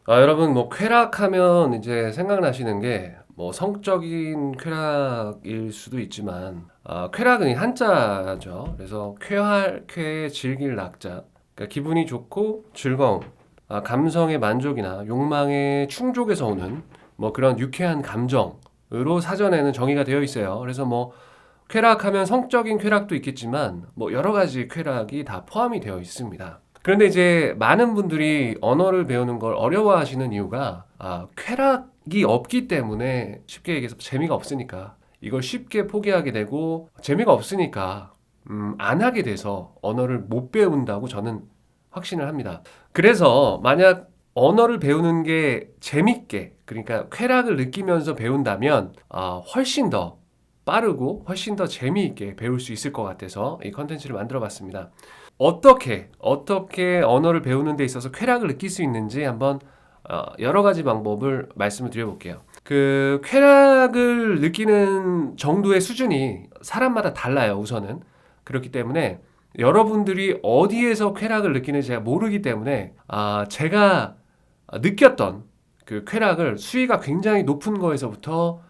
여러분 뭐 쾌락하면 이제 생각나시는 게 뭐 성적인 쾌락일 수도 있지만 쾌락은 이 한자죠. 그래서 쾌할 쾌 즐길 낙자. 그러니까 기분이 좋고 즐거움, 감성의 만족이나 욕망의 충족에서 오는 뭐 그런 유쾌한 감정으로 사전에는 정의가 되어 있어요. 그래서 뭐 쾌락하면 성적인 쾌락도 있겠지만 뭐 여러 가지 쾌락이 다 포함이 되어 있습니다. 그런데 이제 많은 분들이 언어를 배우는 걸 어려워하시는 이유가 쾌락이 없기 때문에 쉽게 얘기해서 재미가 없으니까 이걸 쉽게 포기하게 되고 재미가 없으니까 안 하게 돼서 언어를 못 배운다고 저는 확신을 합니다. 그래서 만약 언어를 배우는 게 재밌게 그러니까 쾌락을 느끼면서 배운다면 훨씬 더 빠르고 훨씬 더 재미있게 배울 수 있을 것 같아서 이 컨텐츠를 만들어 봤습니다. 어떻게 언어를 배우는 데 있어서 쾌락을 느낄 수 있는지 한번 여러 가지 방법을 말씀을 드려볼게요. 그 쾌락을 느끼는 정도의 수준이 사람마다 달라요, 우선은. 그렇기 때문에 여러분들이 어디에서 쾌락을 느끼는지 제가 모르기 때문에 제가 느꼈던 그 쾌락을 수위가 굉장히 높은 거에서부터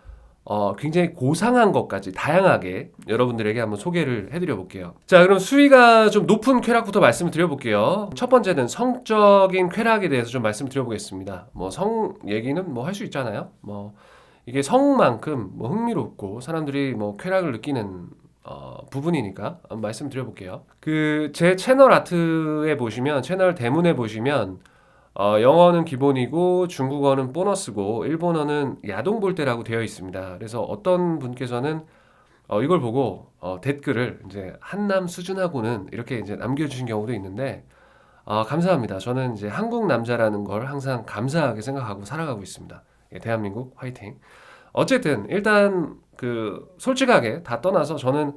굉장히 고상한 것까지 다양하게 여러분들에게 한번 소개를 해드려 볼게요. 자, 그럼 수위가 좀 높은 쾌락부터 말씀을 드려볼게요. 첫 번째는 성적인 쾌락에 대해서 좀 말씀을 드려보겠습니다. 뭐 성 얘기는 뭐 할 수 있잖아요. 뭐 이게 성만큼 뭐 흥미롭고 사람들이 뭐 쾌락을 느끼는 부분이니까 한번 말씀드려볼게요. 그 제 채널 아트에 보시면 채널 대문에 보시면 영어는 기본이고 중국어는 보너스고 일본어는 야동볼때라고 되어 있습니다. 그래서 어떤 분께서는 이걸 보고 댓글을 이제 한남 수준하고는 이렇게 이제 남겨주신 경우도 있는데 감사합니다. 저는 이제 한국 남자라는 걸 항상 감사하게 생각하고 살아가고 있습니다. 예, 대한민국 화이팅. 어쨌든 일단 그 솔직하게 다 떠나서 저는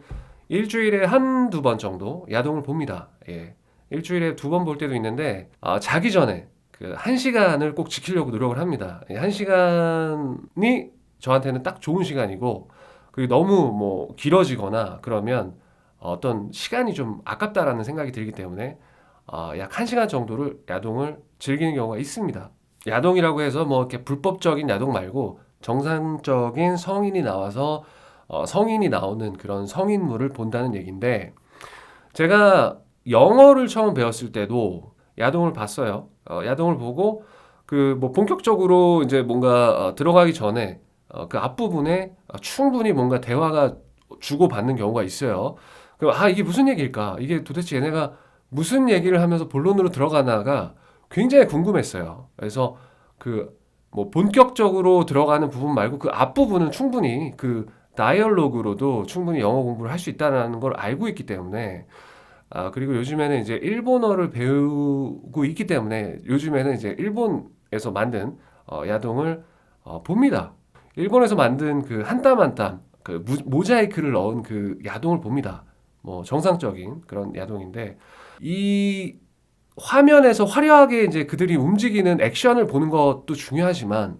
일주일에 한두 번 정도 야동을 봅니다. 예. 일주일에 두 번 볼 때도 있는데 자기 전에 그 한 시간을 꼭 지키려고 노력을 합니다. 한 시간이 저한테는 딱 좋은 시간이고 그게 너무 뭐 길어지거나 그러면 어떤 시간이 좀 아깝다라는 생각이 들기 때문에 약 한 시간 정도를 야동을 즐기는 경우가 있습니다. 야동이라고 해서 뭐 이렇게 불법적인 야동 말고 정상적인 성인이 나와서 성인이 나오는 그런 성인물을 본다는 얘기인데 제가 영어를 처음 배웠을 때도 야동을 봤어요. 야동을 보고 그 뭐 본격적으로 이제 뭔가 들어가기 전에 그 앞부분에 충분히 뭔가 대화가 주고받는 경우가 있어요. 그럼 이게 무슨 얘기일까? 이게 도대체 얘네가 무슨 얘기를 하면서 본론으로 들어가나가 굉장히 궁금했어요. 그래서 그 뭐 본격적으로 들어가는 부분 말고 그 앞부분은 충분히 그 다이얼로그로도 충분히 영어 공부를 할 수 있다는 걸 알고 있기 때문에 그리고 요즘에는 이제 일본어를 배우고 있기 때문에 요즘에는 이제 일본에서 만든 야동을 봅니다. 일본에서 만든 그 한 땀 한 땀 그 모자이크를 넣은 그 야동을 봅니다. 뭐 정상적인 그런 야동인데 이 화면에서 화려하게 이제 그들이 움직이는 액션을 보는 것도 중요하지만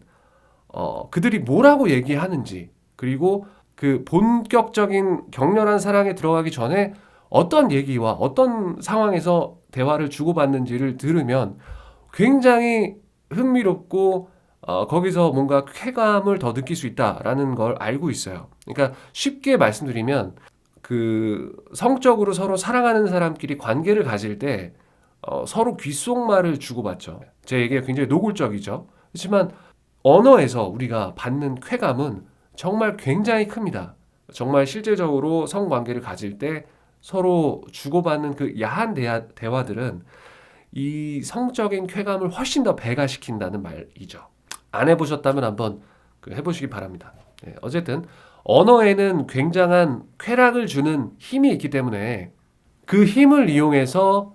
그들이 뭐라고 얘기하는지 그리고 그 본격적인 격렬한 사랑에 들어가기 전에 어떤 얘기와 어떤 상황에서 대화를 주고받는지를 들으면 굉장히 흥미롭고 거기서 뭔가 쾌감을 더 느낄 수 있다라는 걸 알고 있어요. 그러니까 쉽게 말씀드리면 그 성적으로 서로 사랑하는 사람끼리 관계를 가질 때 서로 귓속말을 주고받죠. 제 얘기가 굉장히 노골적이죠. 그렇지만 언어에서 우리가 받는 쾌감은 정말 굉장히 큽니다. 정말 실제적으로 성관계를 가질 때 서로 주고받는 그 야한 대화들은 이 성적인 쾌감을 훨씬 더 배가시킨다는 말이죠. 안 해보셨다면 한번 해보시기 바랍니다. 어쨌든 언어에는 굉장한 쾌락을 주는 힘이 있기 때문에 그 힘을 이용해서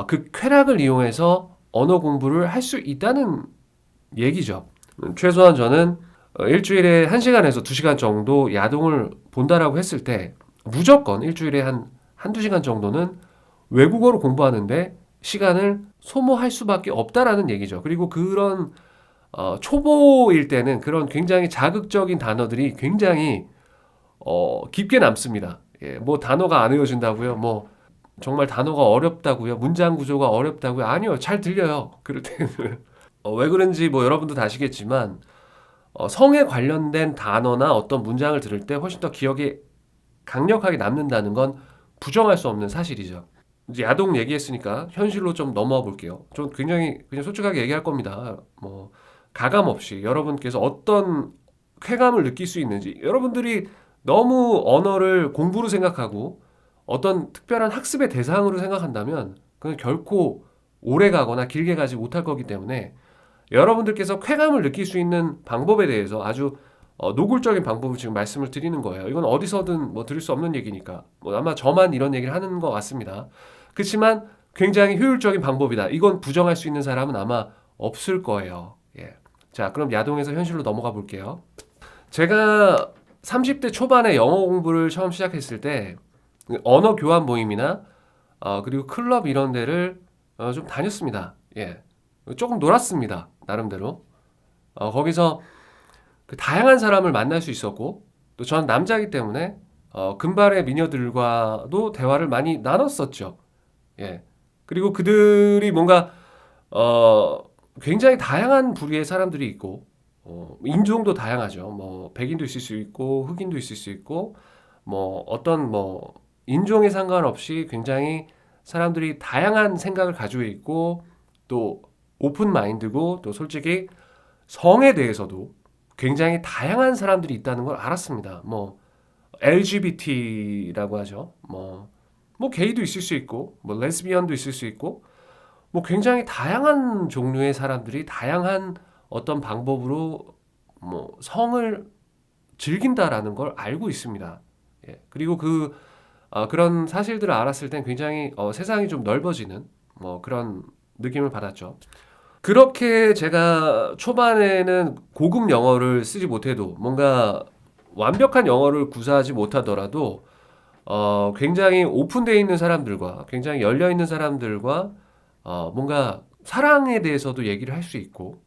그 쾌락을 이용해서 언어 공부를 할 수 있다는 얘기죠. 최소한 저는 일주일에 1시간에서 2시간 정도 야동을 본다라고 했을 때 무조건 일주일에 한두 시간 정도는 외국어를 공부하는데 시간을 소모할 수밖에 없다라는 얘기죠. 그리고 그런 초보일 때는 그런 굉장히 자극적인 단어들이 굉장히 깊게 남습니다. 예, 뭐 단어가 안 외워진다고요? 뭐 정말 단어가 어렵다고요? 문장 구조가 어렵다고요? 아니요, 잘 들려요. 그럴 때는 왜 그런지 뭐 여러분도 다 아시겠지만 성에 관련된 단어나 어떤 문장을 들을 때 훨씬 더 기억에 강력하게 남는다는 건 부정할 수 없는 사실이죠. 이제 야동 얘기했으니까 현실로 좀 넘어와 볼게요. 좀 굉장히 그냥 솔직하게 얘기할 겁니다. 뭐 가감 없이 여러분께서 어떤 쾌감을 느낄 수 있는지, 여러분들이 너무 언어를 공부로 생각하고 어떤 특별한 학습의 대상으로 생각한다면 그건 결코 오래 가거나 길게 가지 못할 거기 때문에 여러분들께서 쾌감을 느낄 수 있는 방법에 대해서 아주 노골적인 방법을 지금 말씀을 드리는 거예요. 이건 어디서든 뭐 들을 수 없는 얘기니까 뭐 아마 저만 이런 얘기를 하는 것 같습니다. 그렇지만 굉장히 효율적인 방법이다. 이건 부정할 수 있는 사람은 아마 없을 거예요. 예. 자, 그럼 야동에서 현실로 넘어가 볼게요. 제가 30대 초반에 영어 공부를 처음 시작했을 때 언어 교환 모임이나 그리고 클럽 이런 데를 좀 다녔습니다. 예. 조금 놀았습니다. 나름대로. 거기서 그 다양한 사람을 만날 수 있었고 또 전 남자이기 때문에 금발의 미녀들과도 대화를 많이 나눴었죠. 예. 그리고 그들이 뭔가 어, 굉장히 다양한 부류의 사람들이 있고 인종도 다양하죠. 뭐 백인도 있을 수 있고 흑인도 있을 수 있고 뭐 어떤 뭐 인종에 상관없이 굉장히 사람들이 다양한 생각을 가지고 있고 또 오픈 마인드고 또 솔직히 성에 대해서도 굉장히 다양한 사람들이 있다는 걸 알았습니다. 뭐 LGBT라고 하죠. 뭐 게이도 있을 수 있고 뭐 레즈비언도 있을 수 있고 뭐 굉장히 다양한 종류의 사람들이 다양한 어떤 방법으로 뭐 성을 즐긴다라는 걸 알고 있습니다. 예. 그리고 그런 사실들을 알았을 땐 굉장히 세상이 좀 넓어지는 뭐 그런 느낌을 받았죠. 그렇게 제가 초반에는 고급 영어를 쓰지 못해도 뭔가 완벽한 영어를 구사하지 못하더라도 굉장히 오픈되어 있는 사람들과 굉장히 열려 있는 사람들과 뭔가 사랑에 대해서도 얘기를 할 수 있고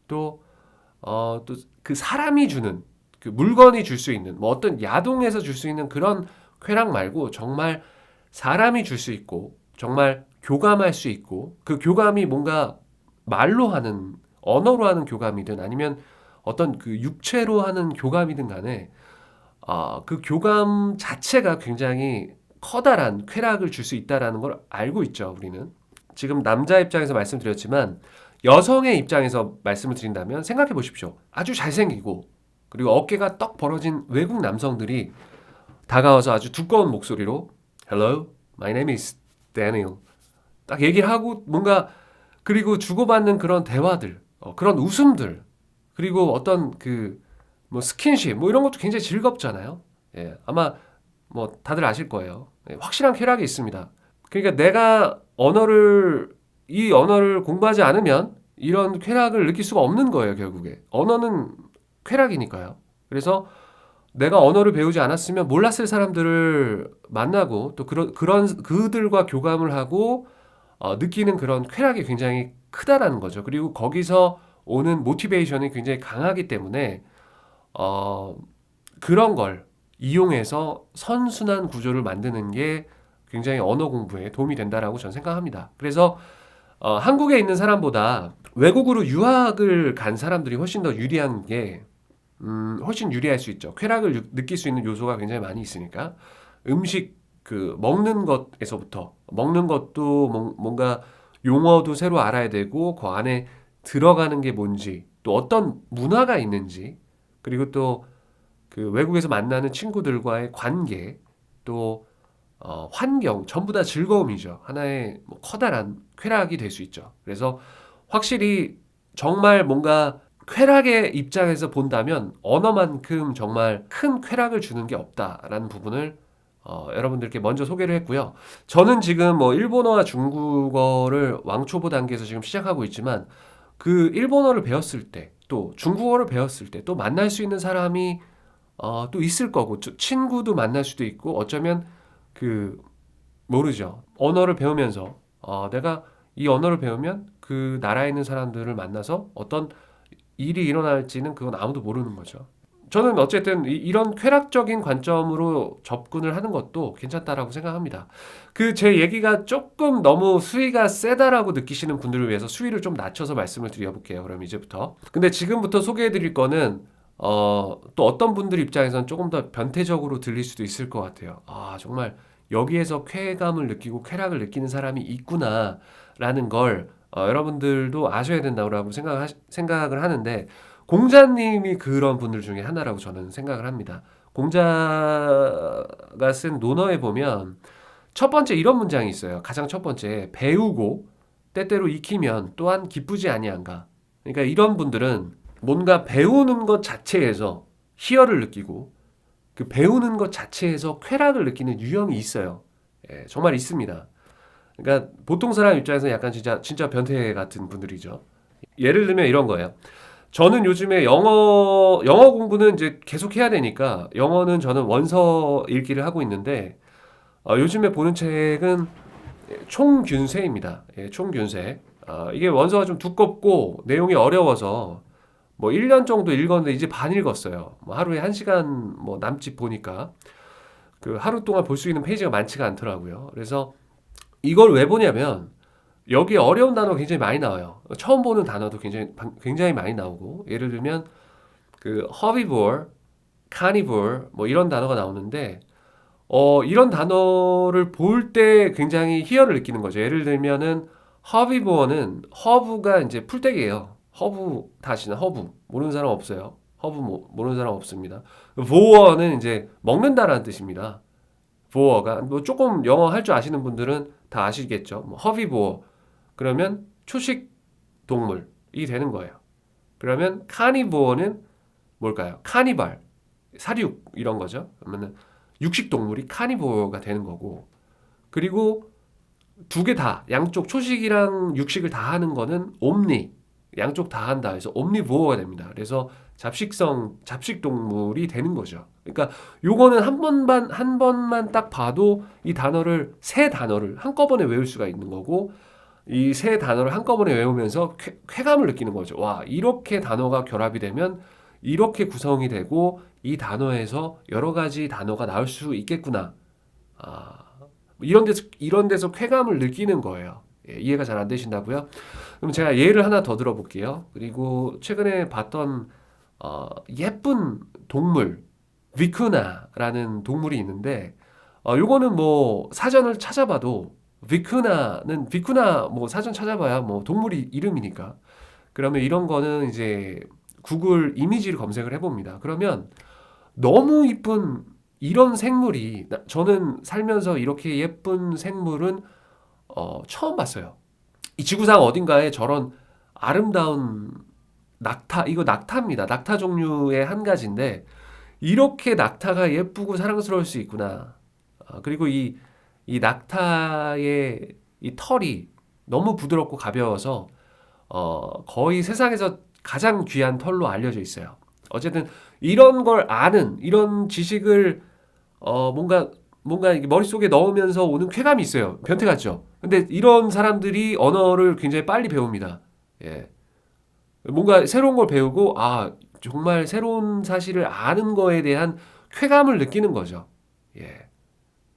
또 그 사람이 주는 그 물건이 줄 수 있는 뭐 어떤 야동에서 줄 수 있는 그런 쾌락 말고 정말 사람이 줄 수 있고 정말 교감할 수 있고 그 교감이 뭔가 말로 하는 언어로 하는 교감이든 아니면 어떤 그 육체로 하는 교감이든 간에 그 교감 자체가 굉장히 커다란 쾌락을 줄 수 있다라는 걸 알고 있죠, 우리는. 지금 남자 입장에서 말씀드렸지만 여성의 입장에서 말씀을 드린다면 생각해 보십시오. 아주 잘생기고 그리고 어깨가 떡 벌어진 외국 남성들이 다가와서 아주 두꺼운 목소리로 Hello, my name is Daniel. 딱 얘기를 하고 뭔가 그리고 주고받는 그런 대화들, 그런 웃음들, 그리고 어떤 그 뭐 스킨십 뭐 이런 것도 굉장히 즐겁잖아요. 예, 아마 뭐 다들 아실 거예요. 예, 확실한 쾌락이 있습니다. 그러니까 내가 이 언어를 공부하지 않으면 이런 쾌락을 느낄 수가 없는 거예요, 결국에. 언어는 쾌락이니까요. 그래서 내가 언어를 배우지 않았으면 몰랐을 사람들을 만나고 또 그런 그들과 교감을 하고 느끼는 그런 쾌락이 굉장히 크다라는 거죠. 그리고 거기서 오는 모티베이션이 굉장히 강하기 때문에 그런 걸 이용해서 선순환 구조를 만드는 게 굉장히 언어 공부에 도움이 된다라고 저는 생각합니다. 그래서 한국에 있는 사람보다 외국으로 유학을 간 사람들이 훨씬 더 유리한 게 훨씬 유리할 수 있죠. 쾌락을 느낄 수 있는 요소가 굉장히 많이 있으니까 음식 그 먹는 것에서부터 먹는 것도 뭔가 용어도 새로 알아야 되고 그 안에 들어가는 게 뭔지 또 어떤 문화가 있는지 그리고 또 그 외국에서 만나는 친구들과의 관계 또 환경 전부 다 즐거움이죠. 하나의 뭐 커다란 쾌락이 될 수 있죠. 그래서 확실히 정말 뭔가 쾌락의 입장에서 본다면 언어만큼 정말 큰 쾌락을 주는 게 없다라는 부분을 여러분들께 먼저 소개를 했고요. 저는 지금 뭐 일본어와 중국어를 왕초보 단계에서 지금 시작하고 있지만 그 일본어를 배웠을 때 또 중국어를 배웠을 때 또 만날 수 있는 사람이 또 있을 거고 친구도 만날 수도 있고 어쩌면 그 모르죠. 언어를 배우면서 내가 이 언어를 배우면 그 나라에 있는 사람들을 만나서 어떤 일이 일어날지는 그건 아무도 모르는 거죠. 저는 어쨌든 이런 쾌락적인 관점으로 접근을 하는 것도 괜찮다라고 생각합니다. 그 제 얘기가 조금 너무 수위가 세다라고 느끼시는 분들을 위해서 수위를 좀 낮춰서 말씀을 드려볼게요. 그럼 이제부터. 근데 지금부터 소개해드릴 거는 또 어떤 분들 입장에서는 조금 더 변태적으로 들릴 수도 있을 것 같아요. 아, 정말 여기에서 쾌감을 느끼고 쾌락을 느끼는 사람이 있구나라는 걸 여러분들도 아셔야 된다고 생각을 하는데 공자님이 그런 분들 중에 하나라고 저는 생각을 합니다. 공자가 쓴 논어에 보면 첫 번째 이런 문장이 있어요. 가장 첫 번째, 배우고 때때로 익히면 또한 기쁘지 아니한가. 그러니까 이런 분들은 뭔가 배우는 것 자체에서 희열을 느끼고 그 배우는 것 자체에서 쾌락을 느끼는 유형이 있어요. 예, 정말 있습니다. 그러니까 보통 사람 입장에서 약간 진짜 변태 같은 분들이죠. 예를 들면 이런 거예요. 저는 요즘에 영어 공부는 이제 계속 해야 되니까 영어는 저는 원서 읽기를 하고 있는데 요즘에 보는 책은 총균세입니다. 예, 총균세. 이게 원서가 좀 두껍고 내용이 어려워서 뭐 1년 정도 읽었는데 이제 반 읽었어요. 뭐 하루에 1시간 뭐 남짓 보니까 그 하루 동안 볼 수 있는 페이지가 많지가 않더라고요. 그래서 이걸 왜 보냐면 여기 어려운 단어가 굉장히 많이 나와요. 처음 보는 단어도 굉장히 많이 나오고 예를 들면 그 herbivore, carnivore 뭐 이런 단어가 나오는데 이런 단어를 볼 때 굉장히 희열을 느끼는 거죠. 예를 들면은 herbivore는 허브가 이제 풀떼기예요. 허브 다시는 허브 모르는 사람 없어요. 허브 모르는 사람 없습니다. 보어는 이제 먹는다라는 뜻입니다. 보어가 뭐 조금 영어 할 줄 아시는 분들은 다 아시겠죠. 뭐 허비보어 그러면 초식 동물이 되는 거예요. 그러면 카니보어는 뭘까요? 카니발 사육 이런 거죠. 그러면은 육식 동물이 카니보어가 되는 거고 그리고 두 개 다 양쪽 초식이랑 육식을 다 하는 거는 옴니 양쪽 다 한다 해서 옴니보어가 됩니다. 그래서 잡식 동물이 되는 거죠. 그러니까 요거는 한 번만 딱 봐도 이 단어를 세 단어를 한꺼번에 외울 수가 있는 거고 이 세 단어를 한꺼번에 외우면서 쾌감을 느끼는 거죠. 와, 이렇게 단어가 결합이 되면 이렇게 구성이 되고 이 단어에서 여러 가지 단어가 나올 수 있겠구나. 아, 이런 데서 쾌감을 느끼는 거예요. 예, 이해가 잘 안 되신다고요? 그럼 제가 예를 하나 더 들어볼게요. 그리고 최근에 봤던 예쁜 동물 비쿠나라는 동물이 있는데 요거는 뭐 사전을 찾아봐도 비쿠나 뭐 사전 찾아봐야 뭐 동물이 이름이니까 그러면 이런 거는 이제 구글 이미지를 검색을 해봅니다. 그러면 너무 이쁜 이런 생물이 저는 살면서 이렇게 예쁜 생물은 처음 봤어요. 이 지구상 어딘가에 저런 아름다운 낙타, 이거 낙타입니다. 낙타 종류의 한 가지인데 이렇게 낙타가 예쁘고 사랑스러울 수 있구나. 그리고 이 낙타의 이 털이 너무 부드럽고 가벼워서 거의 세상에서 가장 귀한 털로 알려져 있어요. 어쨌든 이런 걸 아는 이런 지식을 뭔가 이게 머릿속에 넣으면서 오는 쾌감이 있어요. 변태 같죠? 근데 이런 사람들이 언어를 굉장히 빨리 배웁니다. 예. 뭔가 새로운 걸 배우고 정말 새로운 사실을 아는 거에 대한 쾌감을 느끼는 거죠. 예.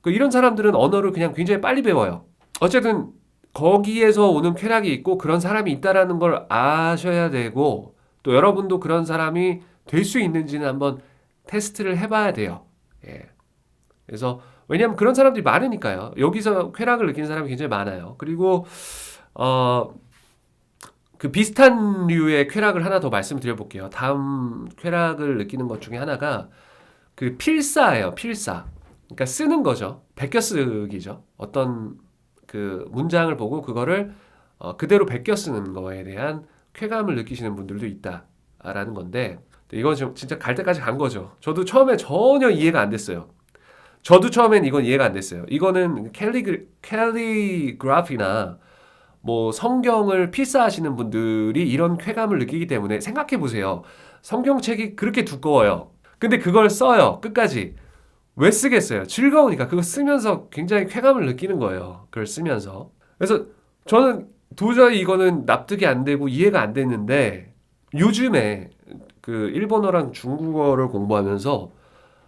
이런 사람들은 언어를 그냥 굉장히 빨리 배워요. 어쨌든 거기에서 오는 쾌락이 있고 그런 사람이 있다라는 걸 아셔야 되고 또 여러분도 그런 사람이 될 수 있는지는 한번 테스트를 해봐야 돼요. 예. 그래서 왜냐하면 그런 사람들이 많으니까요. 여기서 쾌락을 느끼는 사람이 굉장히 많아요. 그리고 그 비슷한 류의 쾌락을 하나 더 말씀드려볼게요. 다음 쾌락을 느끼는 것 중에 하나가 그 필사예요. 필사. 그러니까 쓰는 거죠. 베껴쓰기죠. 어떤 그 문장을 보고 그거를 그대로 베껴 쓰는 거에 대한 쾌감을 느끼시는 분들도 있다라는 건데 이건 좀 진짜 갈 때까지 간 거죠. 저도 처음에 전혀 이해가 안 됐어요. 저도 처음엔 이건 이해가 안 됐어요. 이거는 캘리그라피나 뭐 성경을 필사하시는 분들이 이런 쾌감을 느끼기 때문에 생각해 보세요. 성경책이 그렇게 두꺼워요. 근데 그걸 써요. 끝까지. 왜 쓰겠어요? 즐거우니까 그거 쓰면서 굉장히 쾌감을 느끼는 거예요. 그걸 쓰면서. 그래서 저는 도저히 이거는 납득이 안 되고 이해가 안 됐는데 요즘에 그 일본어랑 중국어를 공부하면서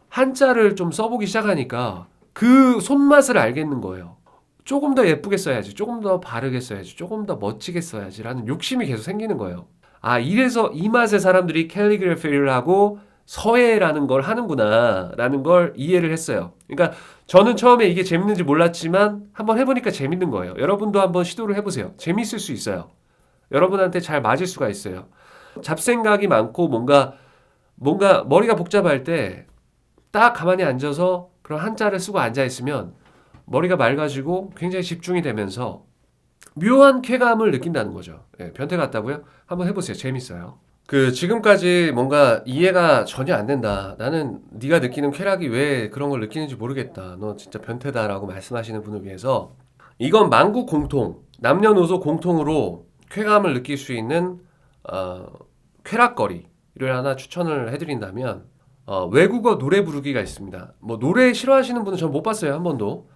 한자를 좀 써보기 시작하니까 그 손맛을 알겠는 거예요. 조금 더 예쁘게 써야지, 조금 더 바르게 써야지, 조금 더 멋지게 써야지라는 욕심이 계속 생기는 거예요. 아, 이래서 이 맛에 사람들이 캘리그래피를 하고 서예라는 걸 하는구나 라는 걸 이해를 했어요. 그러니까 저는 처음에 이게 재밌는지 몰랐지만 한번 해보니까 재밌는 거예요. 여러분도 한번 시도를 해보세요. 재밌을 수 있어요. 여러분한테 잘 맞을 수가 있어요. 잡생각이 많고 뭔가 머리가 복잡할 때 딱 가만히 앉아서 그런 한자를 쓰고 앉아 있으면 머리가 맑아지고 굉장히 집중이 되면서 묘한 쾌감을 느낀다는 거죠. 예, 변태 같다고요? 한번 해보세요. 재밌어요. 그 지금까지 뭔가 이해가 전혀 안 된다. 나는 네가 느끼는 쾌락이 왜 그런 걸 느끼는지 모르겠다. 너 진짜 변태다라고 말씀하시는 분을 위해서 이건 만국 공통, 남녀노소 공통으로 쾌감을 느낄 수 있는 어, 쾌락거리를 하나 추천을 해드린다면 외국어 노래 부르기가 있습니다. 뭐 노래 싫어하시는 분은 전 못 봤어요 한 번도.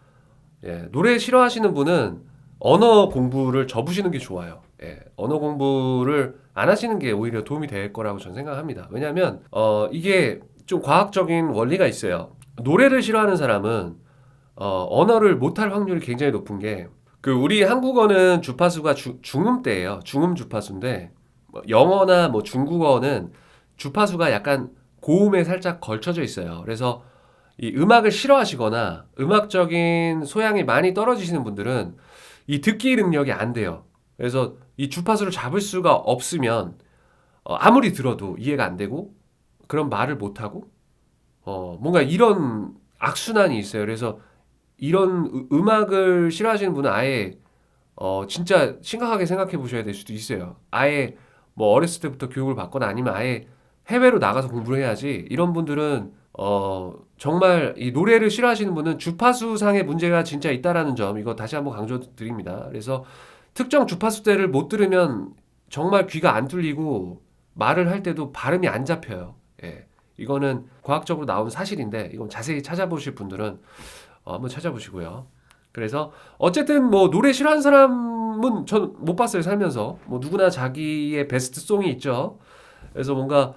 예, 노래 싫어하시는 분은 언어 공부를 접으시는 게 좋아요. 예, 언어 공부를 안 하시는 게 오히려 도움이 될 거라고 저는 생각합니다. 왜냐하면 이게 좀 과학적인 원리가 있어요. 노래를 싫어하는 사람은 언어를 못할 확률이 굉장히 높은 게 그 우리 한국어는 주파수가 중음대예요. 중음 주파수인데 뭐 영어나 뭐 중국어는 주파수가 약간 고음에 살짝 걸쳐져 있어요. 그래서 이 음악을 싫어하시거나 음악적인 소양이 많이 떨어지시는 분들은 이 듣기 능력이 안 돼요. 그래서 이 주파수를 잡을 수가 없으면 아무리 들어도 이해가 안 되고 그런 말을 못 하고 뭔가 이런 악순환이 있어요. 그래서 이런 음악을 싫어하시는 분은 아예 진짜 심각하게 생각해 보셔야 될 수도 있어요. 아예 뭐 어렸을 때부터 교육을 받거나 아니면 아예 해외로 나가서 공부를 해야지 이런 분들은 정말 이 노래를 싫어하시는 분은 주파수상의 문제가 진짜 있다라는 점 이거 다시 한번 강조드립니다. 그래서 특정 주파수대를 못 들으면 정말 귀가 안 뚫리고 말을 할 때도 발음이 안 잡혀요. 예. 이거는 과학적으로 나온 사실인데 이건 자세히 찾아보실 분들은 한번 찾아보시고요. 그래서 어쨌든 뭐 노래 싫어하는 사람은 전 못 봤어요 살면서. 뭐 누구나 자기의 베스트 송이 있죠. 그래서 뭔가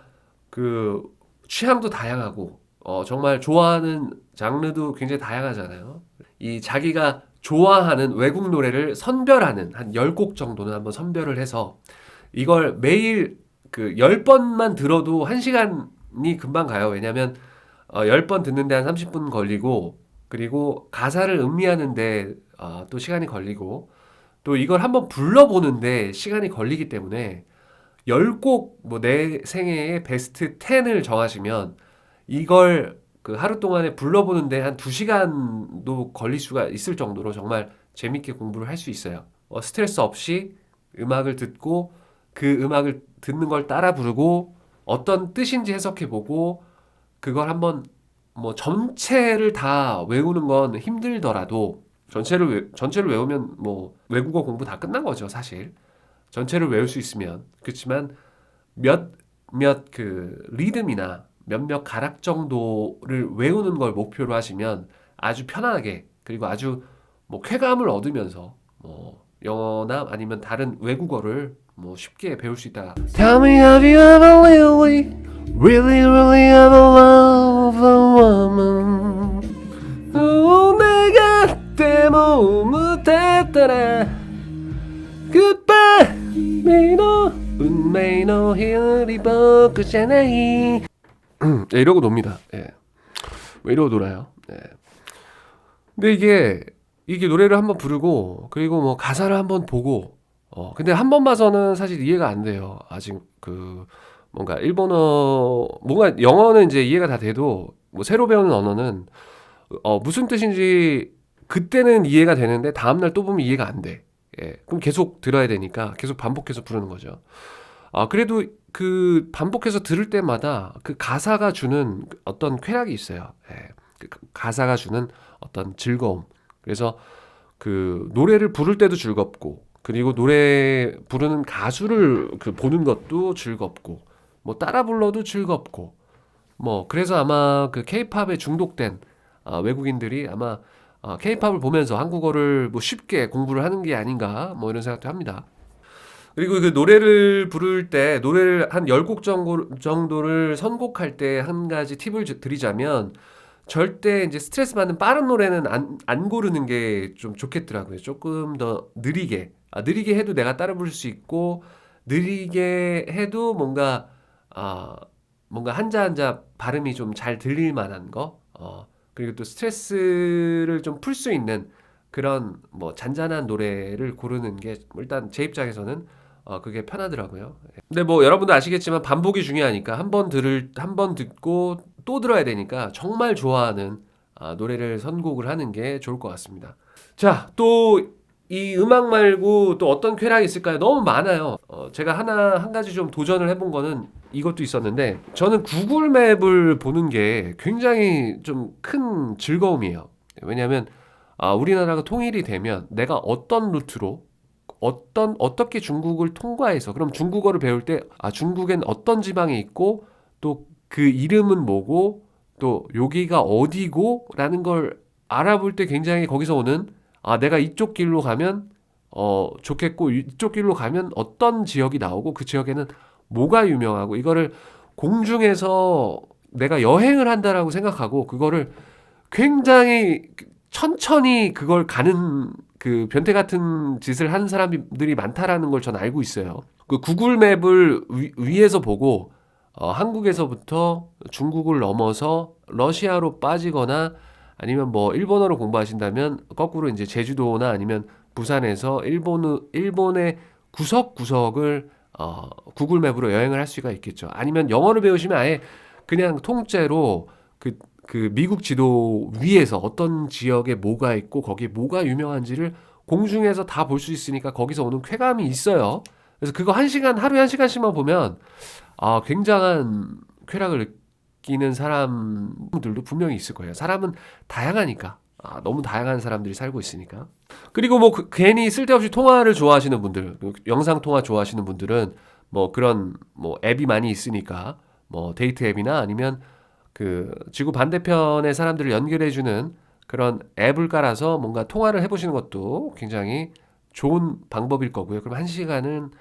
그 취향도 다양하고 정말 좋아하는 장르도 굉장히 다양하잖아요. 이 자기가 좋아하는 외국 노래를 선별하는 한 10곡 정도는 한번 선별을 해서 이걸 매일 그 10번만 들어도 1시간이 금방 가요. 왜냐면 10번 듣는데 한 30분 걸리고 그리고 가사를 음미하는데 또 시간이 걸리고 또 이걸 한번 불러보는데 시간이 걸리기 때문에 10곡 뭐 내 생애의 베스트 10을 정하시면 이걸 그 하루 동안에 불러보는데 한 2시간도 걸릴 수가 있을 정도로 정말 재밌게 공부를 할 수 있어요. 스트레스 없이 음악을 듣고 그 음악을 듣는 걸 따라 부르고 어떤 뜻인지 해석해보고 그걸 한번 뭐 전체를 다 외우는 건 힘들더라도 전체를 외우면 뭐 외국어 공부 다 끝난 거죠, 사실. 전체를 외울 수 있으면. 그렇지만 몇몇 그 리듬이나 몇몇 가락 정도를 외우는 걸 목표로 하시면 아주 편안하게 그리고 아주 뭐 쾌감을 얻으면서 뭐 영어나 아니면 다른 외국어를 뭐 쉽게 배울 수 있다. Tell me have you ever really ever loved a woman? 내가 때모 못했더라. Goodbye, 運命の日より僕じゃない。 이러고 놉니다. 예. 왜 이러고 놀아요? 예. 근데 이게 노래를 한번 부르고 그리고 뭐 가사를 한번 보고 근데 한 번 봐서는 사실 이해가 안 돼요. 아직 그 뭔가 일본어 뭔가 영어는 이제 이해가 다 돼도 뭐 새로 배우는 언어는 무슨 뜻인지 그때는 이해가 되는데 다음날 또 보면 이해가 안 돼. 예. 그럼 계속 들어야 되니까 계속 반복해서 부르는 거죠. 그래도 그 반복해서 들을 때마다 그 가사가 주는 어떤 쾌락이 있어요. 예. 그 가사가 주는 어떤 즐거움. 그래서 그 노래를 부를 때도 즐겁고 그리고 노래 부르는 가수를 그 보는 것도 즐겁고 뭐 따라 불러도 즐겁고 뭐 그래서 아마 그 케이팝에 중독된 외국인들이 아마 케이팝을 보면서 한국어를 뭐 쉽게 공부를 하는 게 아닌가 뭐 이런 생각도 합니다. 그리고 그 노래를 부를 때 노래를 한 10곡 정도를 선곡할 때 한 가지 팁을 드리자면 절대 이제 스트레스 받는 빠른 노래는 안 고르는 게 좀 좋겠더라고요. 조금 더 느리게. 느리게 해도 내가 따라 부를 수 있고 느리게 해도 아, 뭔가 한자 한자 발음이 좀 잘 들릴 만한 거. 그리고 또 스트레스를 좀 풀 수 있는 그런 뭐 잔잔한 노래를 고르는 게 일단 제 입장에서는 그게 편하더라고요. 근데 뭐 여러분도 아시겠지만 반복이 중요하니까 한 번 듣고 또 들어야 되니까 정말 좋아하는 노래를 선곡을 하는 게 좋을 것 같습니다. 자, 또 이 음악 말고 또 어떤 쾌락이 있을까요? 너무 많아요. 제가 한 가지 좀 도전을 해본 거는 이것도 있었는데 저는 구글 맵을 보는 게 굉장히 좀 큰 즐거움이에요. 왜냐하면 우리나라가 통일이 되면 내가 어떤 루트로 어떻게 중국을 통과해서 그럼 중국어를 배울 때 중국엔 어떤 지방에 있고 또 그 이름은 뭐고 또 여기가 어디고 라는 걸 알아볼 때 굉장히 거기서 오는 내가 이쪽 길로 가면 좋겠고 이쪽 길로 가면 어떤 지역이 나오고 그 지역에는 뭐가 유명하고 이거를 공중에서 내가 여행을 한다라고 생각하고 그거를 굉장히 천천히 그걸 가는 그 변태 같은 짓을 하는 사람들이 많다라는 걸 전 알고 있어요. 그 구글 맵을 위에서 보고 한국에서부터 중국을 넘어서 러시아로 빠지거나 아니면 뭐 일본어로 공부하신다면 거꾸로 이제 제주도나 아니면 부산에서 일본의 구석구석을 구글 맵으로 여행을 할 수가 있겠죠. 아니면 영어를 배우시면 아예 그냥 통째로 그 미국 지도 위에서 어떤 지역에 뭐가 있고 거기에 뭐가 유명한지를 공중에서 다 볼 수 있으니까 거기서 오는 쾌감이 있어요. 그래서 그거 하루에 한 시간씩만 보면 굉장한 쾌락을 느끼는 사람들도 분명히 있을 거예요. 사람은 다양하니까. 너무 다양한 사람들이 살고 있으니까. 그리고 뭐 괜히 쓸데없이 통화를 좋아하시는 분들, 영상 통화 좋아하시는 분들은 뭐 그런 뭐 앱이 많이 있으니까 뭐 데이트 앱이나 아니면 그 지구 반대편의 사람들을 연결해주는 그런 앱을 깔아서 뭔가 통화를 해보시는 것도 굉장히 좋은 방법일 거고요. 그럼 한 시간은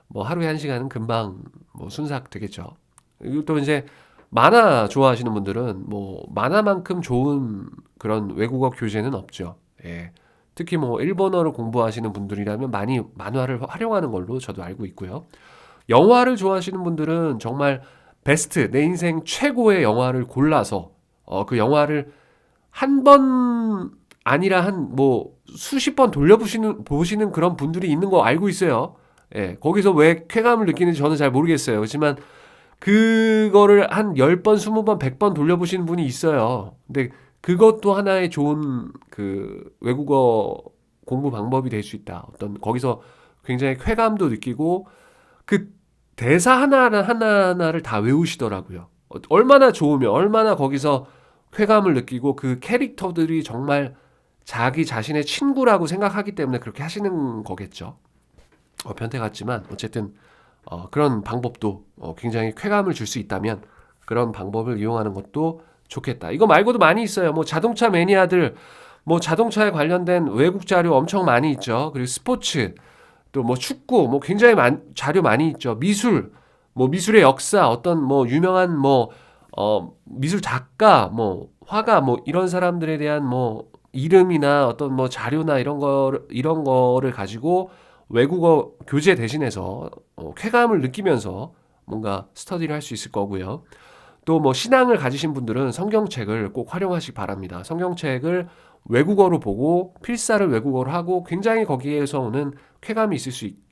뭐 하루에 한 시간은 금방 뭐 순삭 되겠죠. 그리고 또 이제 만화 좋아하시는 분들은 뭐 만화만큼 좋은 그런 외국어 교재는 없죠. 예. 특히 뭐 일본어를 공부하시는 분들이라면 많이 만화를 활용하는 걸로 저도 알고 있고요. 영화를 좋아하시는 분들은 정말 베스트 내 인생 최고의 영화를 골라서 그 영화를 한 번 아니라 한 뭐 수십 번 보시는 그런 분들이 있는 거 알고 있어요. 예, 거기서 왜 쾌감을 느끼는지 저는 잘 모르겠어요. 그렇지만 그거를 한 10번, 20번, 100번 돌려보시는 분이 있어요. 근데 그것도 하나의 좋은 그 외국어 공부 방법이 될 수 있다. 거기서 굉장히 쾌감도 느끼고 그 대사 하나하나를 다 외우시더라고요. 얼마나 좋으면 얼마나 거기서 쾌감을 느끼고 그 캐릭터들이 정말 자기 자신의 친구라고 생각하기 때문에 그렇게 하시는 거겠죠. 변태 같지만 어쨌든 그런 방법도 굉장히 쾌감을 줄 수 있다면 그런 방법을 이용하는 것도 좋겠다. 이거 말고도 많이 있어요. 뭐 자동차 매니아들 뭐 자동차에 관련된 외국 자료 엄청 많이 있죠. 그리고 스포츠 또 뭐 축구 뭐 굉장히 자료 많이 있죠. 뭐 미술의 역사 어떤 뭐 유명한 뭐 미술 작가 뭐 화가 뭐 이런 사람들에 대한 뭐 이름이나 어떤 뭐 자료나 이런 거를 가지고 외국어 교재 대신해서 쾌감을 느끼면서 뭔가 스터디를 할 수 있을 거고요. 또 뭐 신앙을 가지신 분들은 성경책을 꼭 활용하시기 바랍니다. 성경책을 외국어로 보고 필사를 외국어로 하고 굉장히 거기에서 오는 쾌감이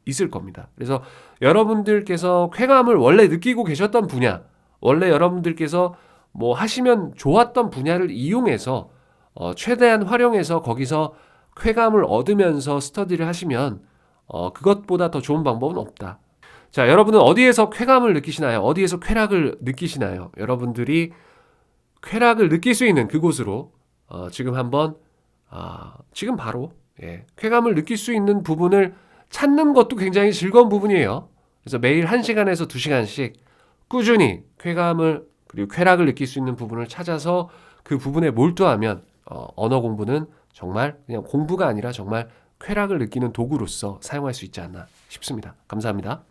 있을 겁니다. 그래서 여러분들께서 쾌감을 원래 느끼고 계셨던 분야, 원래 여러분들께서 뭐 하시면 좋았던 분야를 이용해서 최대한 활용해서 거기서 쾌감을 얻으면서 스터디를 하시면 그것보다 더 좋은 방법은 없다. 자, 여러분은 어디에서 쾌감을 느끼시나요? 어디에서 쾌락을 느끼시나요? 여러분들이 쾌락을 느낄 수 있는 그곳으로 지금 한번 지금 바로 쾌감을 느낄 수 있는 부분을 찾는 것도 굉장히 즐거운 부분이에요. 그래서 매일 1시간에서 2시간씩 꾸준히 쾌감을 그리고 쾌락을 느낄 수 있는 부분을 찾아서 그 부분에 몰두하면 언어 공부는 정말 그냥 공부가 아니라 정말 쾌락을 느끼는 도구로서 사용할 수 있지 않나 싶습니다. 감사합니다.